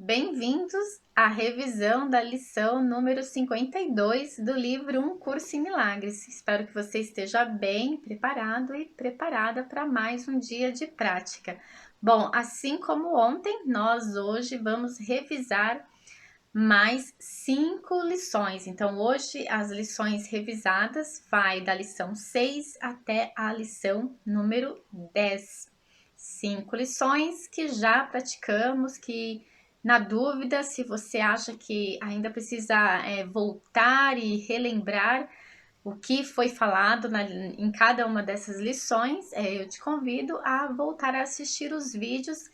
Bem-vindos à revisão da lição número 52 do livro Um Curso em Milagres. Espero que você esteja bem preparado e preparada para mais um dia de prática. Bom, assim como ontem, nós hoje vamos revisar mais 5 lições. Então, hoje as lições revisadas vai da lição 6 até a lição número 10. 5 lições que já praticamos, que na dúvida, se você acha que ainda precisa voltar e relembrar o que foi falado em cada uma dessas lições, eu te convido a voltar a assistir os vídeos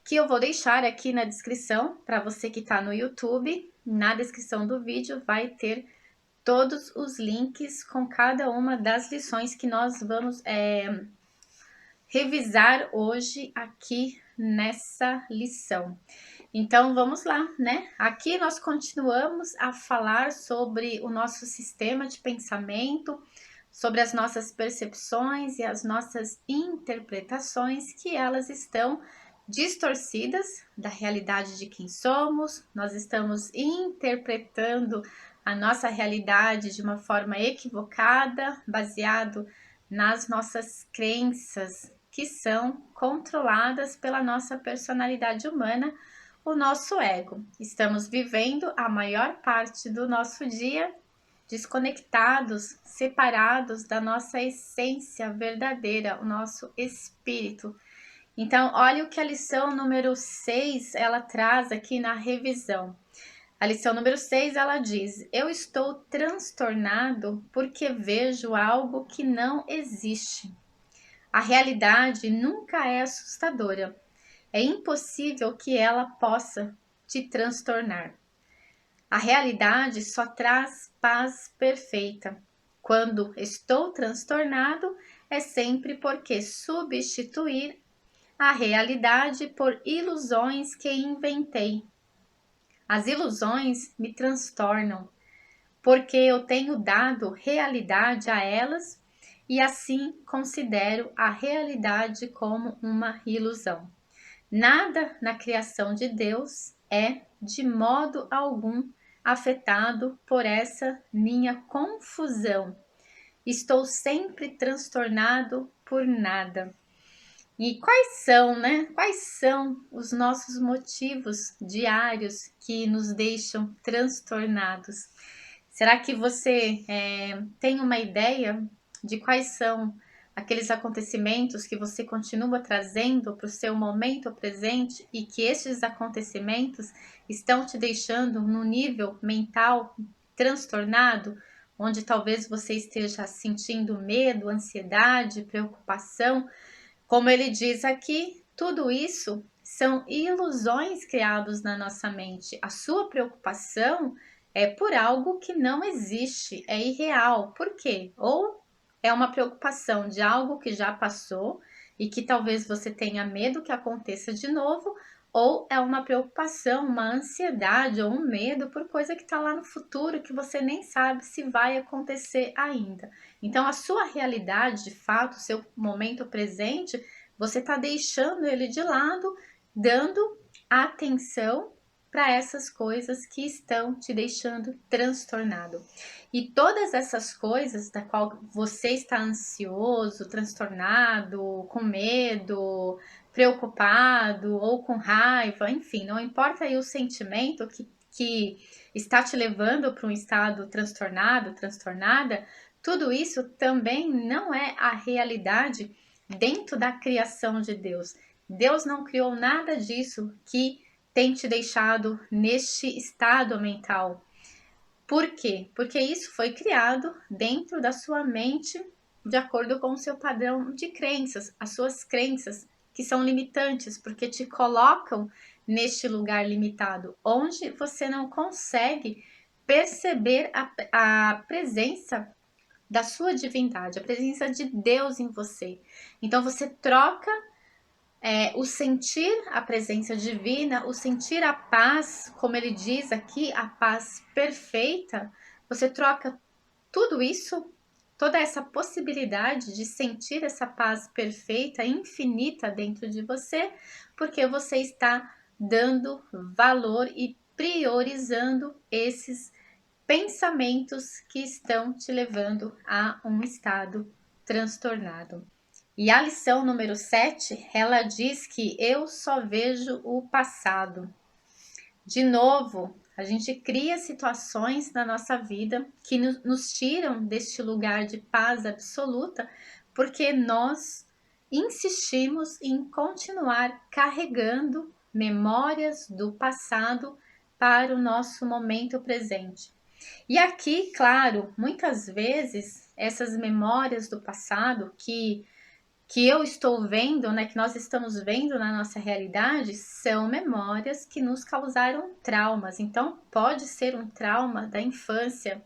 que eu vou deixar aqui na descrição para você que está no YouTube. Na descrição do vídeo vai ter todos os links com cada uma das lições que nós vamos revisar hoje aqui nessa lição. Então vamos lá, né? Aqui nós continuamos a falar sobre o nosso sistema de pensamento, sobre as nossas percepções e as nossas interpretações, que elas estão distorcidas da realidade de quem somos. Nós estamos interpretando a nossa realidade de uma forma equivocada, baseado nas nossas crenças, que são controladas pela nossa personalidade humana, o nosso ego. Estamos vivendo a maior parte do nosso dia desconectados, separados da nossa essência verdadeira, o nosso espírito. Então, olha o que a lição número 6 ela traz aqui na revisão. A lição número 6 ela diz: eu estou transtornado porque vejo algo que não existe. A realidade nunca é assustadora. É impossível que ela possa te transtornar. A realidade só traz paz perfeita. Quando estou transtornado, é sempre porque substituir a realidade por ilusões que inventei. As ilusões me transtornam, porque eu tenho dado realidade a elas e assim considero a realidade como uma ilusão. Nada na criação de Deus é, de modo algum, afetado por essa minha confusão. Estou sempre transtornado por nada. E quais são, né? Quais são os nossos motivos diários que nos deixam transtornados? Será que você tem uma ideia de quais são aqueles acontecimentos que você continua trazendo para o seu momento presente e que esses acontecimentos estão te deixando no nível mental transtornado, onde talvez você esteja sentindo medo, ansiedade, preocupação? Como ele diz aqui, tudo isso são ilusões criadas na nossa mente. A sua preocupação é por algo que não existe, é irreal. Por quê? Ou é uma preocupação de algo que já passou e que talvez você tenha medo que aconteça de novo, ou é uma preocupação, uma ansiedade ou um medo por coisa que está lá no futuro que você nem sabe se vai acontecer ainda. Então, a sua realidade, de fato, o seu momento presente, você está deixando ele de lado, dando atenção para essas coisas que estão te deixando transtornado. E todas essas coisas da qual você está ansioso, transtornado, com medo, preocupado ou com raiva, enfim, não importa aí o sentimento que está te levando para um estado transtornado, transtornada, tudo isso também não é a realidade dentro da criação de Deus. Deus não criou nada disso que tem te deixado neste estado mental. Por quê? Porque isso foi criado dentro da sua mente de acordo com o seu padrão de crenças, as suas crenças que são limitantes, porque te colocam neste lugar limitado, onde você não consegue perceber a presença da sua divindade, a presença de Deus em você. Então você troca o sentir a presença divina, o sentir a paz, como ele diz aqui, a paz perfeita, você troca tudo isso, toda essa possibilidade de sentir essa paz perfeita, infinita dentro de você, porque você está dando valor e priorizando esses pensamentos que estão te levando a um estado transtornado. E a lição número 7, ela diz que eu só vejo o passado. De novo, a gente cria situações na nossa vida que nos tiram deste lugar de paz absoluta, porque nós insistimos em continuar carregando memórias do passado para o nosso momento presente. E aqui, claro, muitas vezes essas memórias do passado que eu estou vendo, né, que nós estamos vendo na nossa realidade, são memórias que nos causaram traumas. Então, pode ser um trauma da infância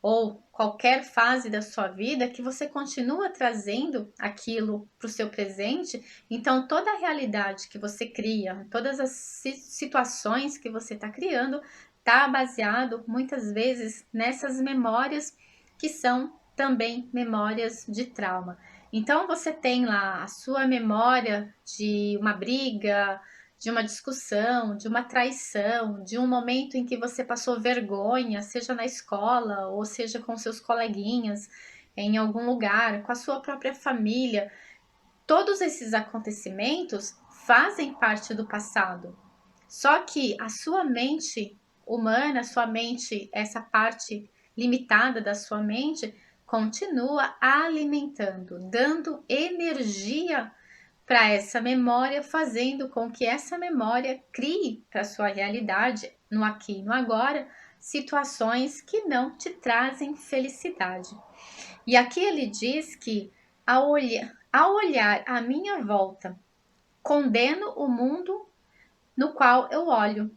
ou qualquer fase da sua vida que você continua trazendo aquilo para o seu presente. Então, toda a realidade que você cria, todas as situações que você está criando, está baseado muitas vezes nessas memórias que são também memórias de trauma. Então, você tem lá a sua memória de uma briga, de uma discussão, de uma traição, de um momento em que você passou vergonha, seja na escola ou seja com seus coleguinhas, em algum lugar, com a sua própria família. Todos esses acontecimentos fazem parte do passado. Só que a sua mente humana, sua mente, essa parte limitada da sua mente, continua alimentando, dando energia para essa memória, fazendo com que essa memória crie para sua realidade, no aqui e no agora, situações que não te trazem felicidade. E aqui ele diz que ao olhar à minha volta, condeno o mundo no qual eu olho.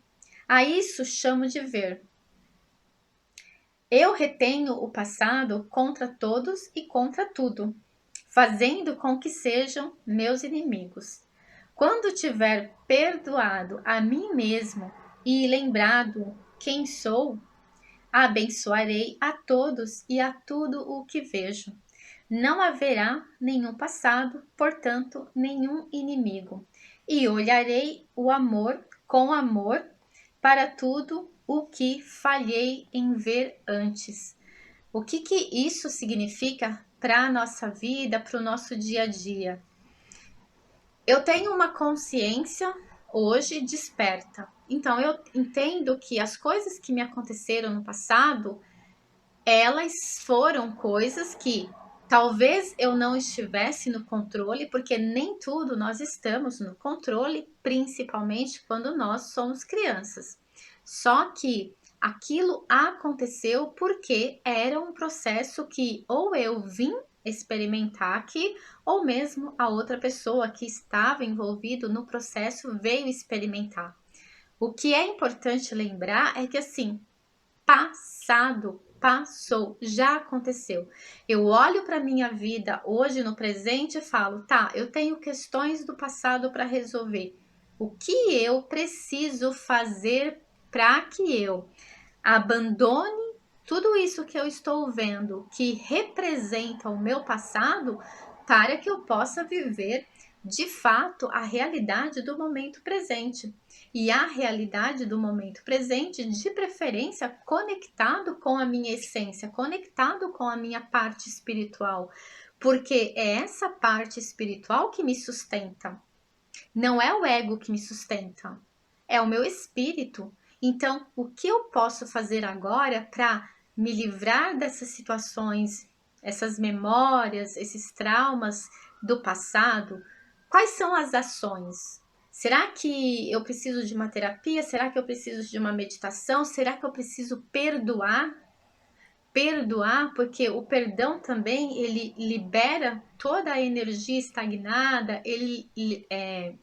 A isso chamo de ver. Eu retenho o passado contra todos e contra tudo, fazendo com que sejam meus inimigos. Quando tiver perdoado a mim mesmo e lembrado quem sou, abençoarei a todos e a tudo o que vejo. Não haverá nenhum passado, portanto, nenhum inimigo. E olharei o amor com amor para tudo o que falhei em ver antes. O que isso significa para a nossa vida, para o nosso dia a dia? Eu tenho uma consciência hoje desperta. Então eu entendo que as coisas que me aconteceram no passado, elas foram coisas que talvez eu não estivesse no controle, porque nem tudo nós estamos no controle, principalmente quando nós somos crianças. Só que aquilo aconteceu porque era um processo que ou eu vim experimentar aqui, ou mesmo a outra pessoa que estava envolvido no processo veio experimentar. O que é importante lembrar é que assim, passado, passou, já aconteceu. Eu olho para minha vida hoje no presente e falo, tá, eu tenho questões do passado para resolver. O que eu preciso fazer para que eu abandone tudo isso que eu estou vendo, que representa o meu passado, para que eu possa viver de fato a realidade do momento presente. E a realidade do momento presente, de preferência, conectado com a minha essência, conectado com a minha parte espiritual, porque é essa parte espiritual que me sustenta. Não é o ego que me sustenta, é o meu espírito. Então, o que eu posso fazer agora para me livrar dessas situações, essas memórias, esses traumas do passado? Quais são as ações? Será que eu preciso de uma terapia? Será que eu preciso de uma meditação? Será que eu preciso perdoar? Perdoar, porque o perdão também ele libera toda a energia estagnada, ele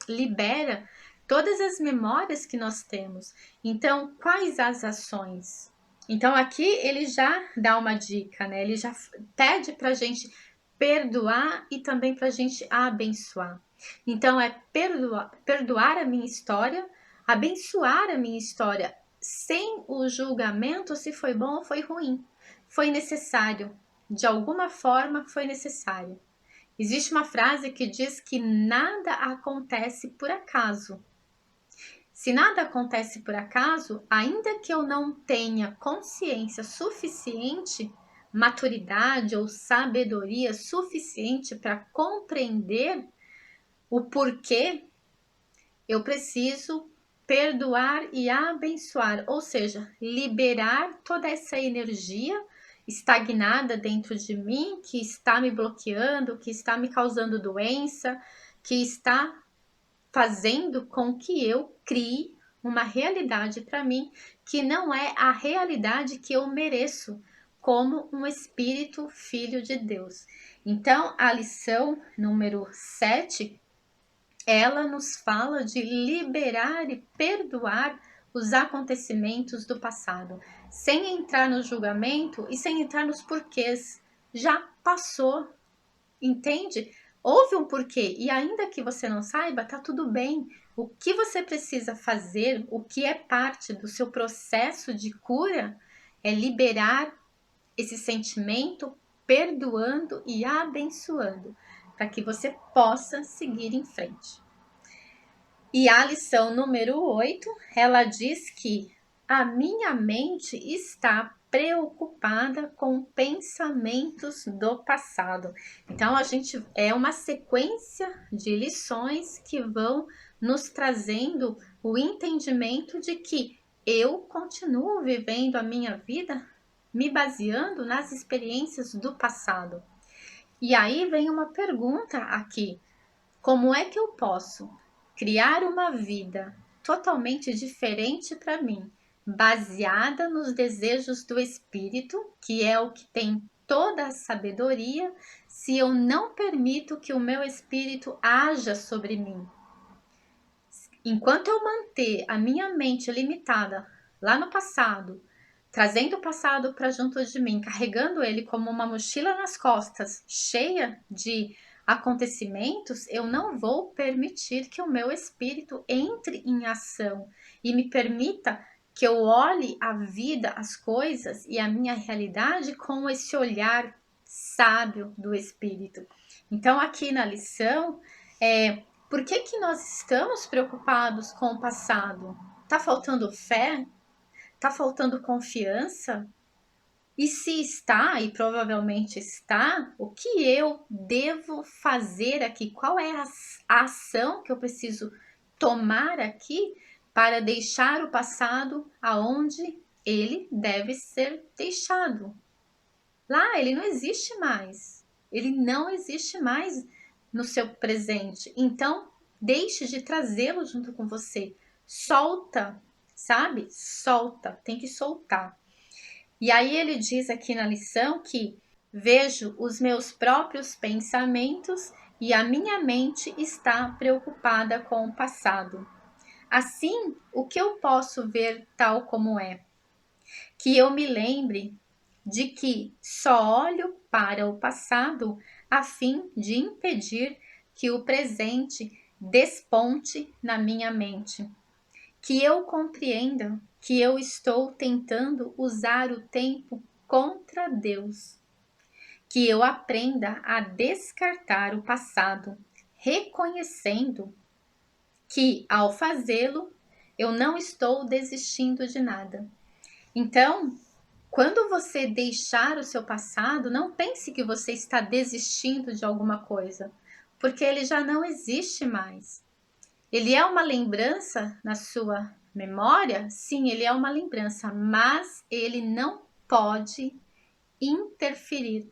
libera todas as memórias que nós temos. Então, quais as ações? Então, aqui ele já dá uma dica, né? Ele já pede para a gente perdoar e também para a gente abençoar. Então, é perdoar a minha história, abençoar a minha história, sem o julgamento se foi bom ou foi ruim. Foi necessário, de alguma forma foi necessário. Existe uma frase que diz que nada acontece por acaso. Se nada acontece por acaso, ainda que eu não tenha consciência suficiente, maturidade ou sabedoria suficiente para compreender o porquê, eu preciso perdoar e abençoar, ou seja, liberar toda essa energia estagnada dentro de mim, que está me bloqueando, que está me causando doença, que está fazendo com que eu crie uma realidade para mim que não é a realidade que eu mereço como um espírito filho de Deus. Então, a lição número 7, ela nos fala de liberar e perdoar os acontecimentos do passado, sem entrar no julgamento e sem entrar nos porquês. Já passou, entende? Houve um porquê e ainda que você não saiba, tá tudo bem. O que você precisa fazer, o que é parte do seu processo de cura, é liberar esse sentimento, perdoando e abençoando, para que você possa seguir em frente. E a lição número 8, ela diz que a minha mente está preocupada com pensamentos do passado. Então, a gente é uma sequência de lições que vão nos trazendo o entendimento de que eu continuo vivendo a minha vida me baseando nas experiências do passado. E aí vem uma pergunta aqui: como é que eu posso criar uma vida totalmente diferente para mim, baseada nos desejos do espírito, que é o que tem toda a sabedoria, se eu não permito que o meu espírito haja sobre mim? Enquanto eu manter a minha mente limitada lá no passado, trazendo o passado para junto de mim, carregando ele como uma mochila nas costas, cheia de acontecimentos, eu não vou permitir que o meu espírito entre em ação e me permita que eu olhe a vida, as coisas e a minha realidade com esse olhar sábio do espírito. Então, aqui na lição, por que que nós estamos preocupados com o passado? Tá faltando fé? Tá faltando confiança? E se está, e provavelmente está, o que eu devo fazer aqui? Qual é a ação que eu preciso tomar aqui para deixar o passado aonde ele deve ser deixado? Lá ele não existe mais. Ele não existe mais no seu presente. Então, deixe de trazê-lo junto com você. Solta, sabe? Solta, tem que soltar. E aí ele diz aqui na lição que vejo os meus próprios pensamentos e a minha mente está preocupada com o passado. Assim, o que eu posso ver tal como é? Que eu me lembre de que só olho para o passado a fim de impedir que o presente desponte na minha mente. Que eu compreenda que eu estou tentando usar o tempo contra Deus. Que eu aprenda a descartar o passado, reconhecendo que, ao fazê-lo, eu não estou desistindo de nada. Então, quando você deixar o seu passado, não pense que você está desistindo de alguma coisa, porque ele já não existe mais. Ele é uma lembrança na sua memória? Sim, ele é uma lembrança, mas ele não pode interferir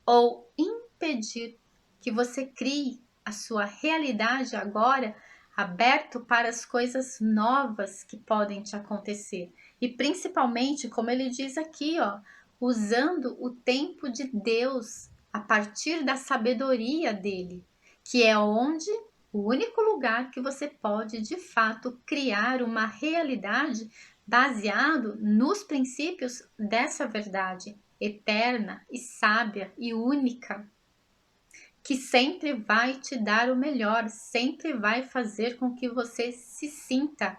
ou impedir que você crie a sua realidade agora, aberto para as coisas novas que podem te acontecer. E principalmente, como ele diz aqui, ó, usando o tempo de Deus a partir da sabedoria dele, que é onde o único lugar que você pode de fato criar uma realidade baseado nos princípios dessa verdade eterna e sábia e única, que sempre vai te dar o melhor, sempre vai fazer com que você se sinta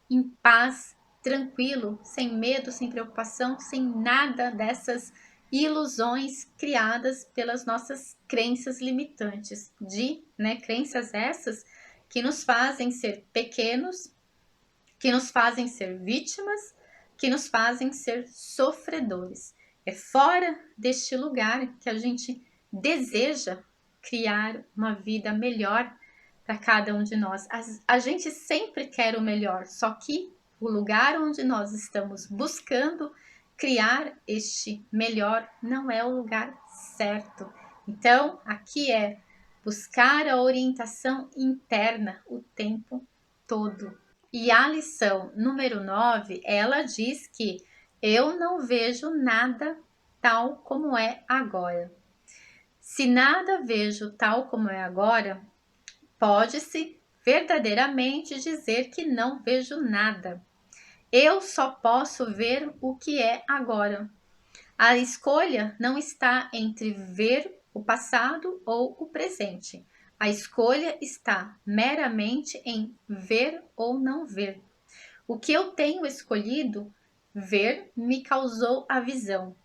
em paz, tranquilo, sem medo, sem preocupação, sem nada dessas ilusões criadas pelas nossas crenças limitantes, crenças essas que nos fazem ser pequenos, que nos fazem ser vítimas, que nos fazem ser sofredores. É fora deste lugar que a gente deseja criar uma vida melhor para cada um de nós. A gente sempre quer o melhor, só que o lugar onde nós estamos buscando criar este melhor não é o lugar certo. Então, aqui é buscar a orientação interna o tempo todo. E a lição número 9, ela diz que eu não vejo nada tal como é agora. Se nada vejo tal como é agora, pode-se verdadeiramente dizer que não vejo nada. Eu só posso ver o que é agora. A escolha não está entre ver o passado ou o presente. A escolha está meramente em ver ou não ver. O que eu tenho escolhido ver me causou a visão.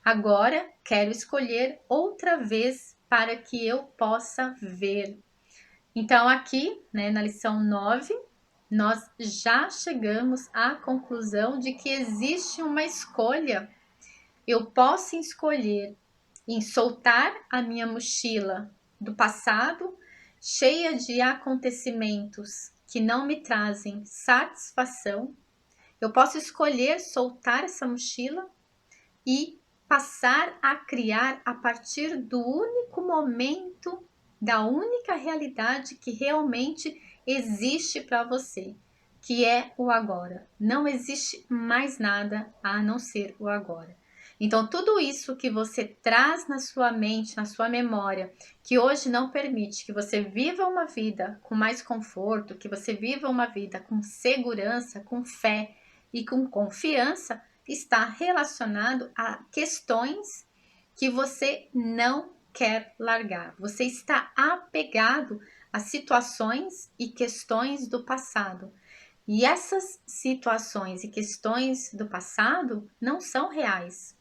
Agora quero escolher outra vez para que eu possa ver. Então, aqui, né, na lição 9, nós já chegamos à conclusão de que existe uma escolha. Eu posso escolher em soltar a minha mochila do passado, cheia de acontecimentos que não me trazem satisfação. Eu posso escolher soltar essa mochila e passar a criar a partir do único momento, da única realidade que realmente existe para você, que é o agora. Não existe mais nada a não ser o agora. Então, tudo isso que você traz na sua mente, na sua memória, que hoje não permite que você viva uma vida com mais conforto, que você viva uma vida com segurança, com fé e com confiança, está relacionado a questões que você não quer largar. Você está apegado a situações e questões do passado. E essas situações e questões do passado não são reais.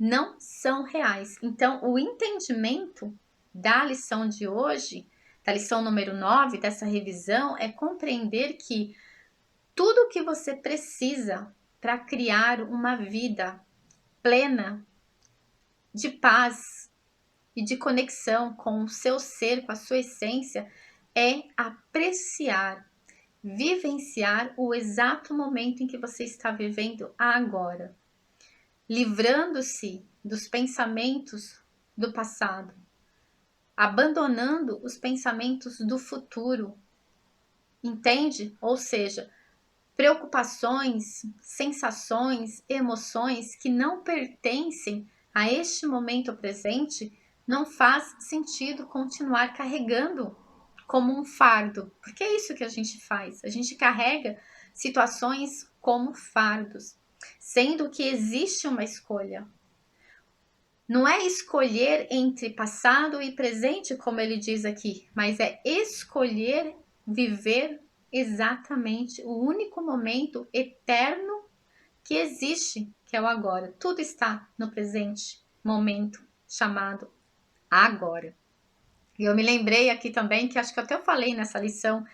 Não são reais. Então, o entendimento da lição de hoje, da lição número 9, dessa revisão, é compreender que tudo que você precisa para criar uma vida plena de paz e de conexão com o seu ser, com a sua essência, é apreciar, vivenciar o exato momento em que você está vivendo agora, livrando-se dos pensamentos do passado, abandonando os pensamentos do futuro, entende? Ou seja, preocupações, sensações, emoções que não pertencem a este momento presente, não faz sentido continuar carregando como um fardo, porque é isso que a gente faz. A gente carrega situações como fardos, sendo que existe uma escolha. Não é escolher entre passado e presente, como ele diz aqui, mas é escolher viver exatamente o único momento eterno que existe, que é o agora. Tudo está no presente momento chamado agora. E eu me lembrei aqui também, que acho que até eu falei nessa lição,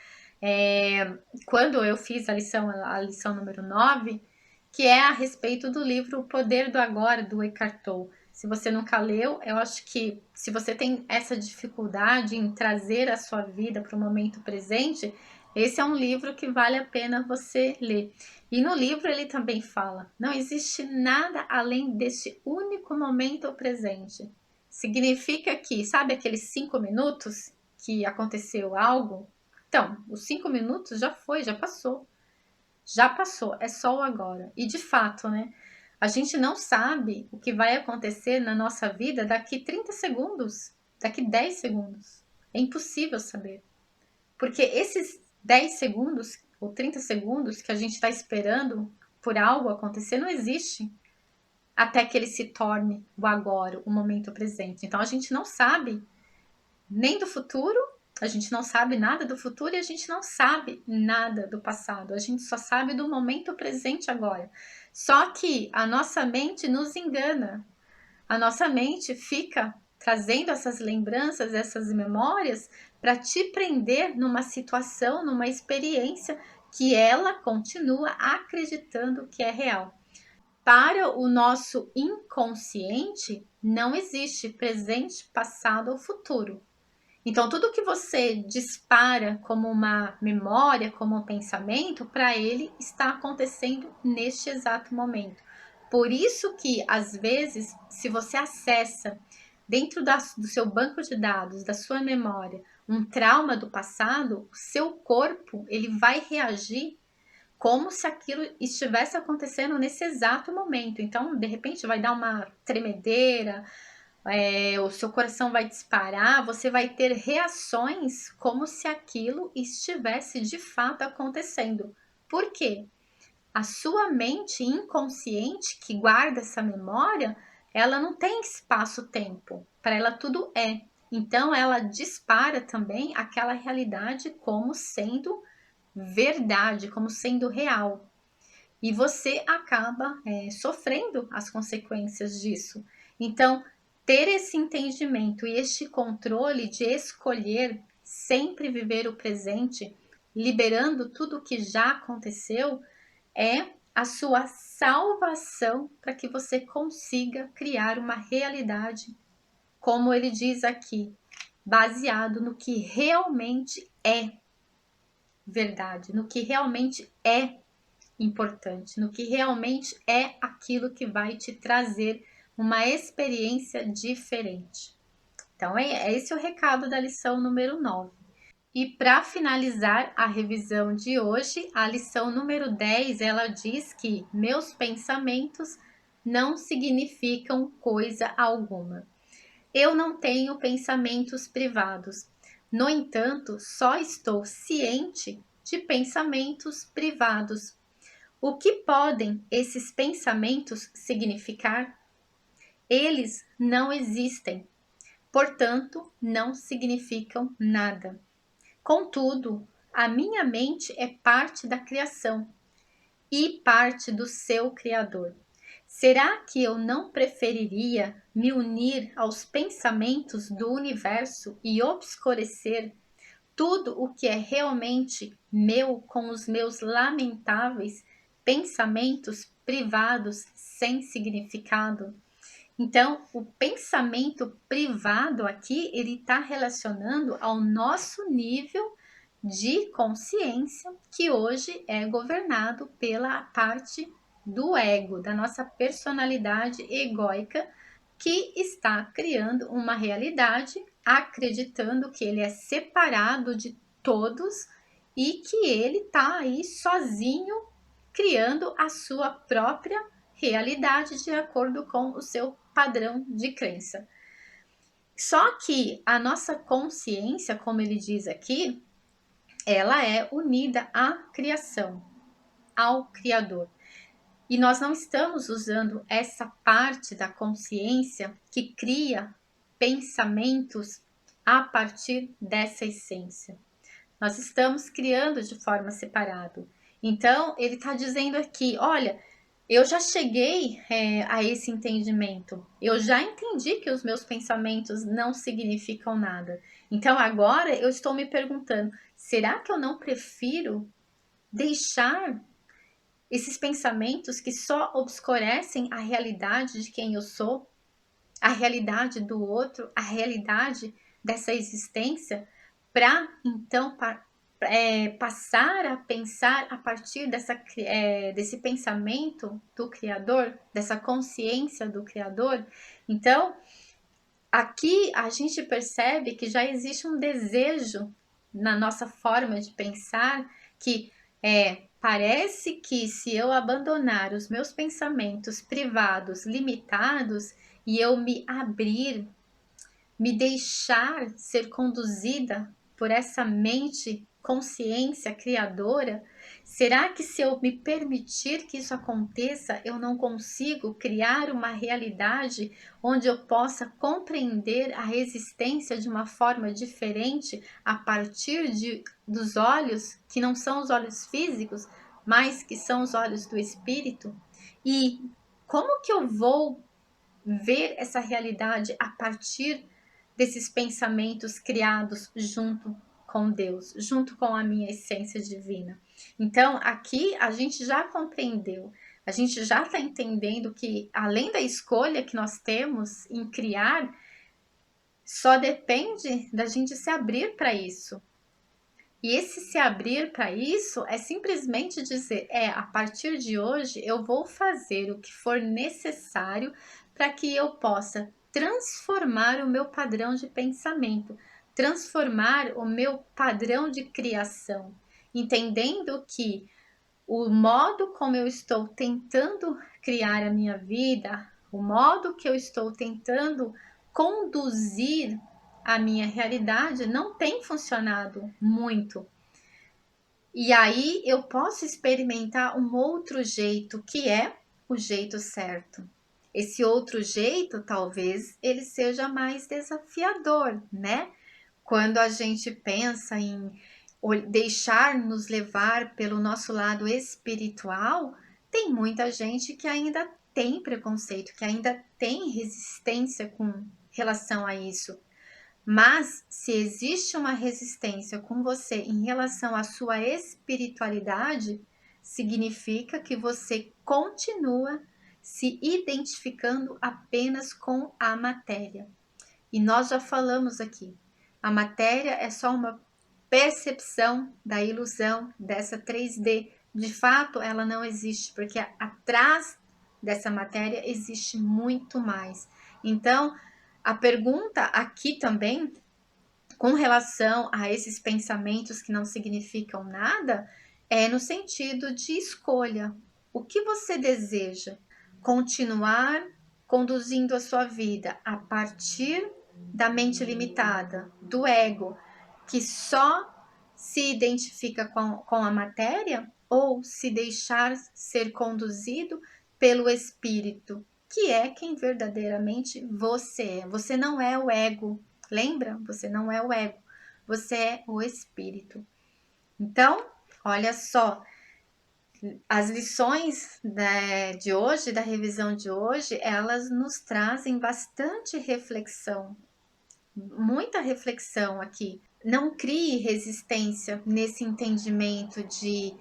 quando eu fiz a lição número 9, que é a respeito do livro O Poder do Agora, do Eckhart Tolle. Se você nunca leu, eu acho que se você tem essa dificuldade em trazer a sua vida para o momento presente, esse é um livro que vale a pena você ler. E no livro ele também fala, não existe nada além deste único momento presente. Significa que, sabe aqueles 5 minutos que aconteceu algo? Então, os 5 minutos já foi, já passou. Já passou, é só o agora. E de fato, né? A gente não sabe o que vai acontecer na nossa vida daqui 30 segundos, daqui 10 segundos. É impossível saber. Porque esses 10 segundos ou 30 segundos que a gente está esperando por algo acontecer não existe até que ele se torne o agora, o momento presente. Então a gente não sabe nem do futuro, a gente não sabe nada do futuro e a gente não sabe nada do passado. A gente só sabe do momento presente agora. Só que a nossa mente nos engana. A nossa mente fica trazendo essas lembranças, essas memórias para te prender numa situação, numa experiência que ela continua acreditando que é real. Para o nosso inconsciente, não existe presente, passado ou futuro. Então, tudo que você dispara como uma memória, como um pensamento, para ele está acontecendo neste exato momento. Por isso que, às vezes, se você acessa dentro do seu banco de dados, da sua memória, um trauma do passado, o seu corpo ele vai reagir como se aquilo estivesse acontecendo nesse exato momento. Então, de repente, vai dar uma tremedeira, o seu coração vai disparar, você vai ter reações como se aquilo estivesse de fato acontecendo. Por quê? A sua mente inconsciente que guarda essa memória, ela não tem espaço-tempo, para ela tudo é. Então ela dispara também aquela realidade como sendo verdade, como sendo real. E você acaba sofrendo as consequências disso. Então, ter esse entendimento e este controle de escolher sempre viver o presente, liberando tudo o que já aconteceu, é a sua salvação para que você consiga criar uma realidade, como ele diz aqui, baseado no que realmente é verdade, no que realmente é importante, no que realmente é aquilo que vai te trazer uma experiência diferente. Então, é esse o recado da lição número 9. E para finalizar a revisão de hoje, a lição número 10, ela diz que meus pensamentos não significam coisa alguma. Eu não tenho pensamentos privados. No entanto, só estou ciente de pensamentos privados. O que podem esses pensamentos significar? Eles não existem, portanto, não significam nada. Contudo, a minha mente é parte da criação e parte do seu Criador. Será que eu não preferiria me unir aos pensamentos do universo e obscurecer tudo o que é realmente meu com os meus lamentáveis pensamentos privados sem significado? Então, o pensamento privado aqui, ele está relacionando ao nosso nível de consciência, que hoje é governado pela parte do ego, da nossa personalidade egóica, que está criando uma realidade, acreditando que ele é separado de todos e que ele está aí sozinho, criando a sua própria realidade de acordo com o seu padrão de crença. Só que a nossa consciência, como ele diz aqui, ela é unida à criação, ao Criador. E nós não estamos usando essa parte da consciência que cria pensamentos a partir dessa essência. Nós estamos criando de forma separada. Então, ele está dizendo aqui: olha, eu já cheguei a esse entendimento. Eu já entendi que os meus pensamentos não significam nada. Então, agora eu estou me perguntando: será que eu não prefiro deixar esses pensamentos que só obscurecem a realidade de quem eu sou, a realidade do outro, a realidade dessa existência, para então passar a pensar a partir desse pensamento do Criador, dessa consciência do Criador? Então, aqui a gente percebe que já existe um desejo na nossa forma de pensar que parece que se eu abandonar os meus pensamentos privados, limitados, e eu me abrir, me deixar ser conduzida por essa mente, consciência criadora, será que se eu me permitir que isso aconteça, eu não consigo criar uma realidade onde eu possa compreender a existência de uma forma diferente a partir dos olhos que não são os olhos físicos, mas que são os olhos do espírito? E como que eu vou ver essa realidade a partir desses pensamentos criados junto com Deus, junto com a minha essência divina? Então, aqui a gente já compreendeu, a gente já está entendendo que, além da escolha que nós temos em criar, só depende da gente se abrir para isso. E esse se abrir para isso é simplesmente dizer: a partir de hoje eu vou fazer o que for necessário para que eu possa transformar o meu padrão de pensamento, transformar o meu padrão de criação, entendendo que o modo como eu estou tentando criar a minha vida, o modo que eu estou tentando conduzir a minha realidade não tem funcionado muito. E aí eu posso experimentar um outro jeito, que é o jeito certo. Esse outro jeito, talvez ele seja mais desafiador, né? Quando a gente pensa em deixar nos levar pelo nosso lado espiritual, tem muita gente que ainda tem preconceito, que ainda tem resistência com relação a isso. Mas se existe uma resistência com você em relação à sua espiritualidade, significa que você continua se identificando apenas com a matéria. E nós já falamos aqui, a matéria é só uma percepção da ilusão dessa 3D. De fato, ela não existe, porque atrás dessa matéria existe muito mais. Então, a pergunta aqui também, com relação a esses pensamentos que não significam nada, é no sentido de escolha. O que você deseja? Continuar conduzindo a sua vida a partir da mente limitada, do ego, que só se identifica com a matéria, ou se deixar ser conduzido pelo espírito, que é quem verdadeiramente você é. Você não é o ego, lembra? Você não é o ego, você é o espírito. Então, olha só, as lições de hoje, da revisão de hoje, elas nos trazem bastante reflexão, muita reflexão aqui. Não crie resistência nesse entendimento de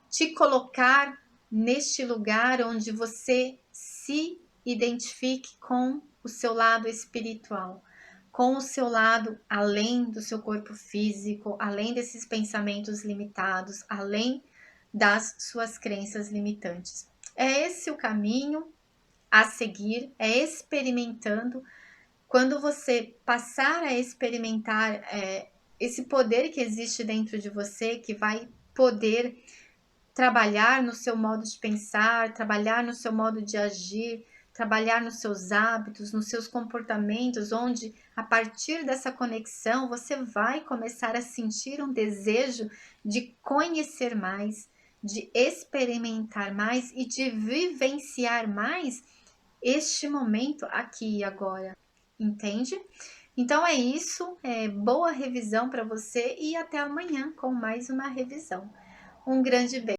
te colocar neste lugar onde você se identifique com o seu lado espiritual, com o seu lado além do seu corpo físico, além desses pensamentos limitados, além das suas crenças limitantes. É esse o caminho a seguir, é experimentando. Quando você passar a experimentar esse poder que existe dentro de você, que vai poder trabalhar no seu modo de pensar, trabalhar no seu modo de agir, trabalhar nos seus hábitos, nos seus comportamentos, onde a partir dessa conexão você vai começar a sentir um desejo de conhecer mais, de experimentar mais e de vivenciar mais este momento aqui e agora, entende? Então é isso, boa revisão para você e até amanhã com mais uma revisão. Um grande beijo.